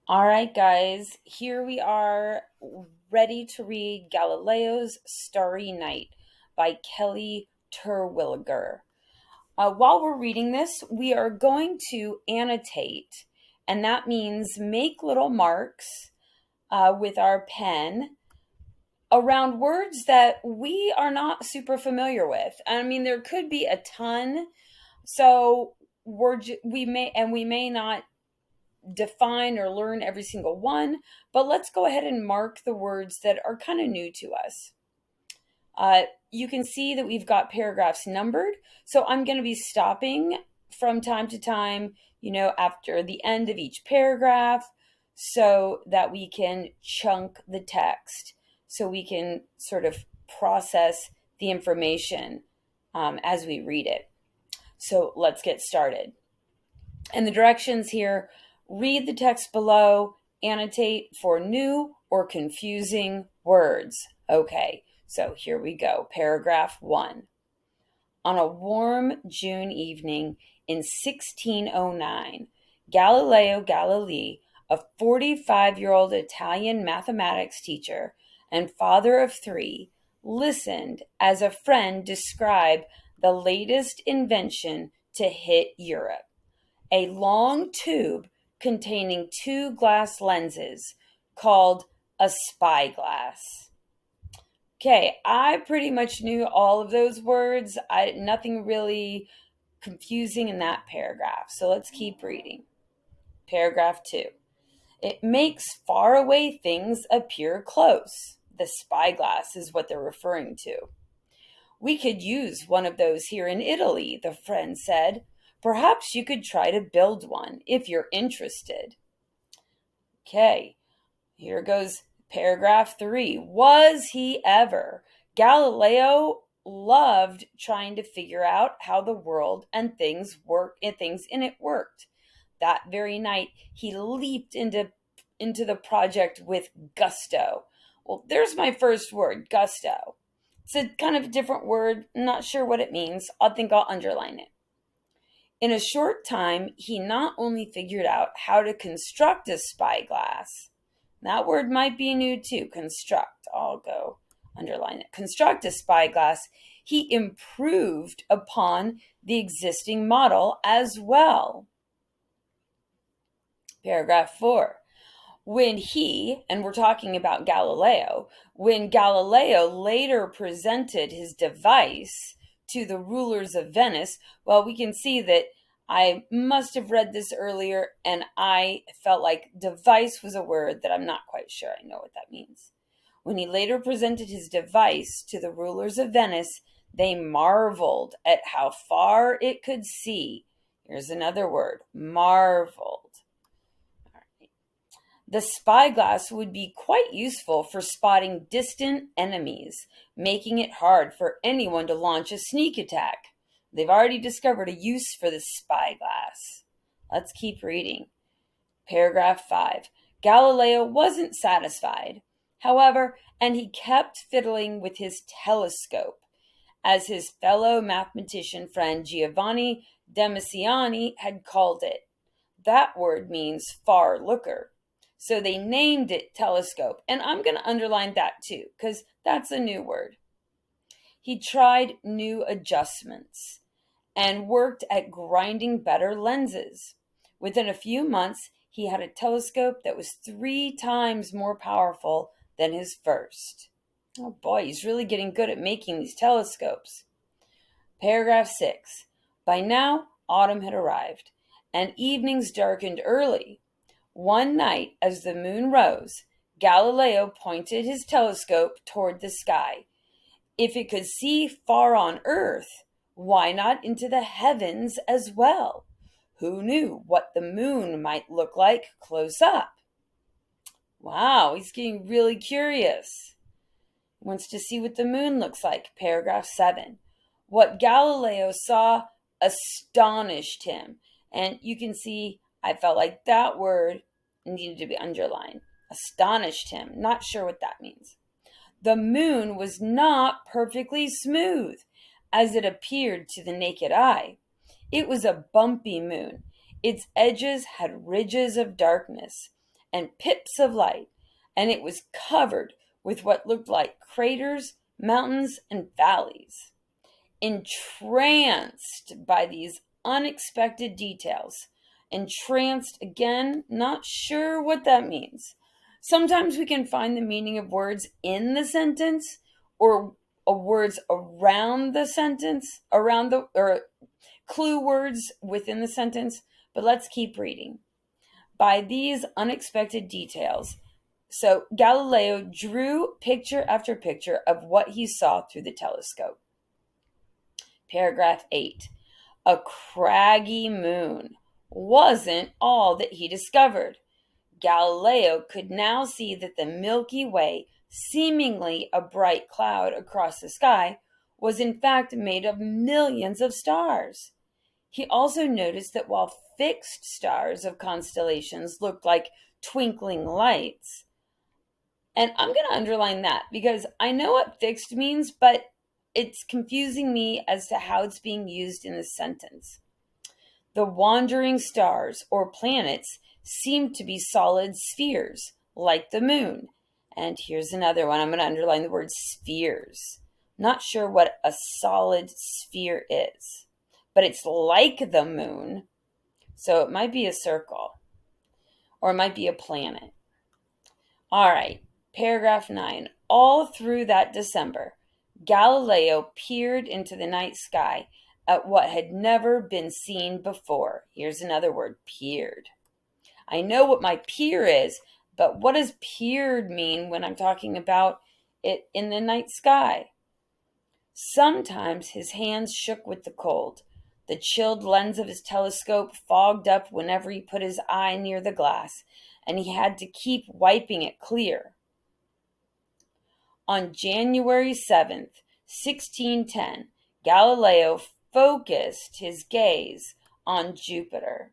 All right, guys, here we are ready to read Galileo's Starry Night by Kelly Terwilliger. While we're reading this, we are going to annotate, and that means make little marks with our pen around words that we are not super familiar with. I mean, there could be a ton, so we may not define or learn every single one, but let's go ahead and mark the words that are kind of new to us. You can see that we've got paragraphs numbered, so I'm going to be stopping from time to time, after the end of each paragraph so that we can chunk the text, so we can sort of process the information as we read it. So let's get started. And the directions here: read the text below, annotate for new or confusing words. Okay, so here we go. Paragraph 1. On a warm June evening in 1609, Galileo Galilei, a 45-year-old Italian mathematics teacher and father of three, listened as a friend described the latest invention to hit Europe: a long tube containing two glass lenses called a spyglass. Okay, I pretty much knew all of those words. Nothing really confusing in that paragraph. So let's keep reading. Paragraph 2. It makes faraway things appear close. The spyglass is what they're referring to. We could use one of those here in Italy, the friend said. Perhaps you could try to build one if you're interested. Okay, here goes paragraph 3. Was he ever? Galileo loved trying to figure out how the world and things in it worked. That very night, he leaped into the project with gusto. Well, there's my first word, gusto. It's a kind of different word. I'm not sure what it means. I think I'll underline it. In a short time, he not only figured out how to construct a spyglass. That word might be new too, construct. I'll go underline it. Construct a spyglass. He improved upon the existing model as well. Paragraph 4. And we're talking about Galileo, when Galileo later presented his device to the rulers of Venice, well, we can see that I must have read this earlier, and I felt like device was a word that I'm not quite sure I know what that means. When he later presented his device to the rulers of Venice, they marveled at how far it could see. Here's another word, marveled. The spyglass would be quite useful for spotting distant enemies, making it hard for anyone to launch a sneak attack. They've already discovered a use for the spyglass. Let's keep reading. Paragraph 5. Galileo wasn't satisfied, however, and he kept fiddling with his telescope, as his fellow mathematician friend Giovanni Demisiani had called it. That word means far looker. So they named it telescope. And I'm going to underline that too, because that's a new word. He tried new adjustments and worked at grinding better lenses. Within a few months, he had a telescope that was 3 times more powerful than his first. Oh boy, he's really getting good at making these telescopes. Paragraph 6. By now, autumn had arrived, and evenings darkened early. One night, as the moon rose, Galileo pointed his telescope toward the sky. If it could see far on earth, why not into the heavens as well? Who knew what the moon might look like close up? Wow, he's getting really curious. He wants to see what the moon looks like. Paragraph 7. What Galileo saw astonished him. And you can see I felt like that word needed to be underlined. Astonished him. Not sure what that means. The moon was not perfectly smooth, as it appeared to the naked eye. It was a bumpy moon. Its edges had ridges of darkness, and pips of light, and it was covered with what looked like craters, mountains, and valleys. Entranced by these unexpected details, entranced again, not sure what that means. Sometimes we can find the meaning of words in the sentence or words around the sentence, around the or clue words within the sentence, but let's keep reading. By these unexpected details, so Galileo drew picture after picture of what he saw through the telescope. Paragraph 8. A craggy moon wasn't all that he discovered. Galileo could now see that the Milky Way, seemingly a bright cloud across the sky, was in fact made of millions of stars. He also noticed that while fixed stars of constellations looked like twinkling lights, and I'm going to underline that because I know what fixed means, but it's confusing me as to how it's being used in this sentence. The wandering stars or planets seem to be solid spheres, like the moon. And here's another one. I'm going to underline the word spheres. Not sure what a solid sphere is, but it's like the moon. So it might be a circle, or it might be a planet. All right, paragraph 9. All through that December, Galileo peered into the night sky at what had never been seen before. Here's another word, peered. I know what my peer is, but what does peered mean when I'm talking about it in the night sky? Sometimes his hands shook with the cold. The chilled lens of his telescope fogged up whenever he put his eye near the glass, and he had to keep wiping it clear. On January 7th, 1610, Galileo focused his gaze on Jupiter.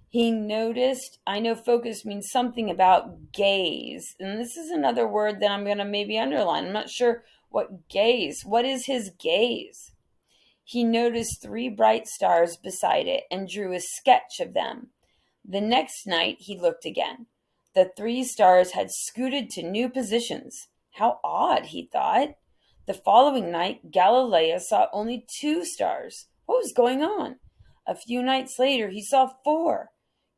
He noticed, I know focus means something about gaze, and this is another word that I'm going to maybe underline. I'm not sure what gaze, what is his gaze? He noticed 3 bright stars beside it and drew a sketch of them. The next night he looked again. The 3 stars had scooted to new positions. How odd, he thought. The following night, Galileo saw only 2 stars. What was going on? A few nights later, he saw 4.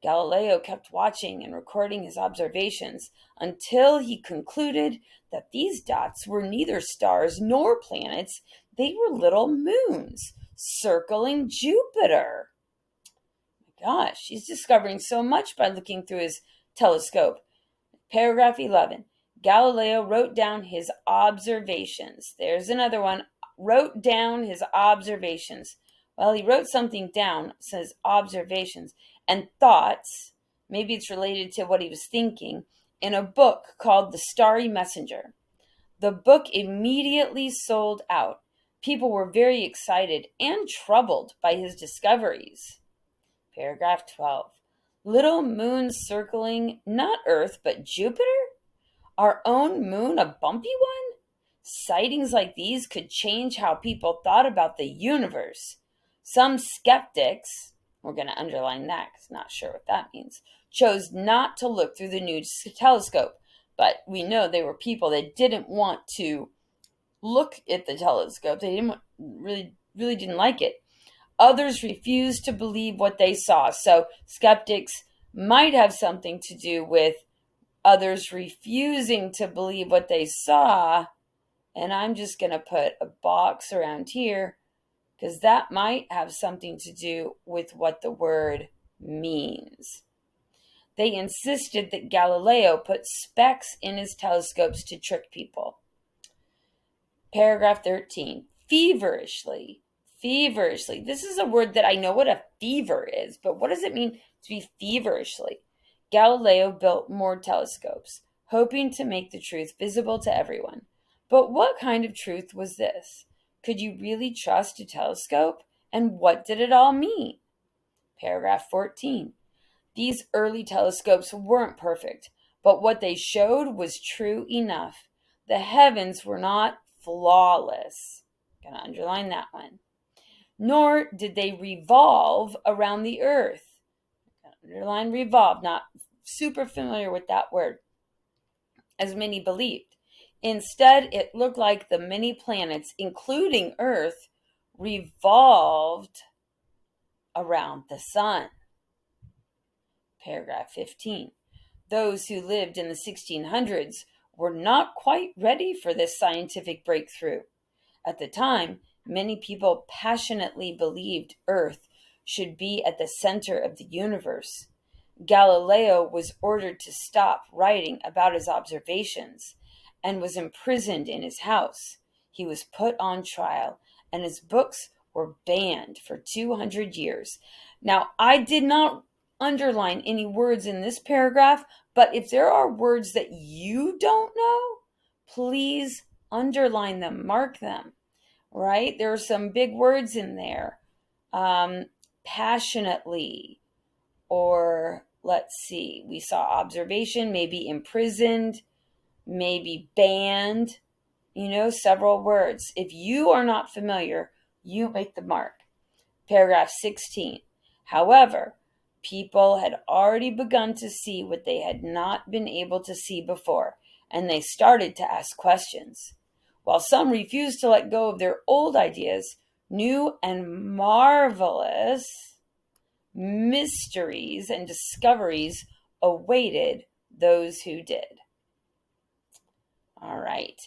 Galileo kept watching and recording his observations until he concluded that these dots were neither stars nor planets. They were little moons circling Jupiter. Gosh, he's discovering so much by looking through his telescope. Paragraph 11. Galileo wrote down his observations. There's another one. Wrote down his observations. Well, he wrote something down, says observations, and thoughts, maybe it's related to what he was thinking, in a book called The Starry Messenger. The book immediately sold out. People were very excited and troubled by his discoveries. Paragraph 12. Little moons circling not Earth but Jupiter? Our own moon a bumpy one? Sightings like these could change how people thought about the universe. Some skeptics, we're going to underline that because not sure what that means, chose not to look through the new telescope. But we know there were people that didn't want to look at the telescope. They really didn't like it. Others refused to believe what they saw. So skeptics might have something to do with others refusing to believe what they saw. And I'm just going to put a box around here because that might have something to do with what the word means. They insisted that Galileo put specks in his telescopes to trick people. Paragraph 13. Feverishly. This is a word that I know what a fever is, but what does it mean to be feverishly? Galileo built more telescopes, hoping to make the truth visible to everyone. But what kind of truth was this? Could you really trust a telescope? And what did it all mean? Paragraph 14. These early telescopes weren't perfect, but what they showed was true enough. The heavens were not flawless. I'm going to underline that one. Nor did they revolve around the earth. Underline revolve, not super familiar with that word, as many believed. Instead, it looked like the many planets, including Earth, revolved around the sun. Paragraph 15. Those who lived in the 1600s were not quite ready for this scientific breakthrough. At the time, many people passionately believed Earth should be at the center of the universe. Galileo was ordered to stop writing about his observations and was imprisoned in his house. He was put on trial, and his books were banned for 200 years. Now, I did not underline any words in this paragraph, but if there are words that you don't know, please underline them, mark them, right? There are some big words in there. Passionately, or let's see, we saw observation, maybe imprisoned, maybe banned, several words. If you are not familiar, you make the mark. Paragraph 16. However, people had already begun to see what they had not been able to see before, and they started to ask questions. While some refused to let go of their old ideas, new and marvelous mysteries and discoveries awaited those who did. All right.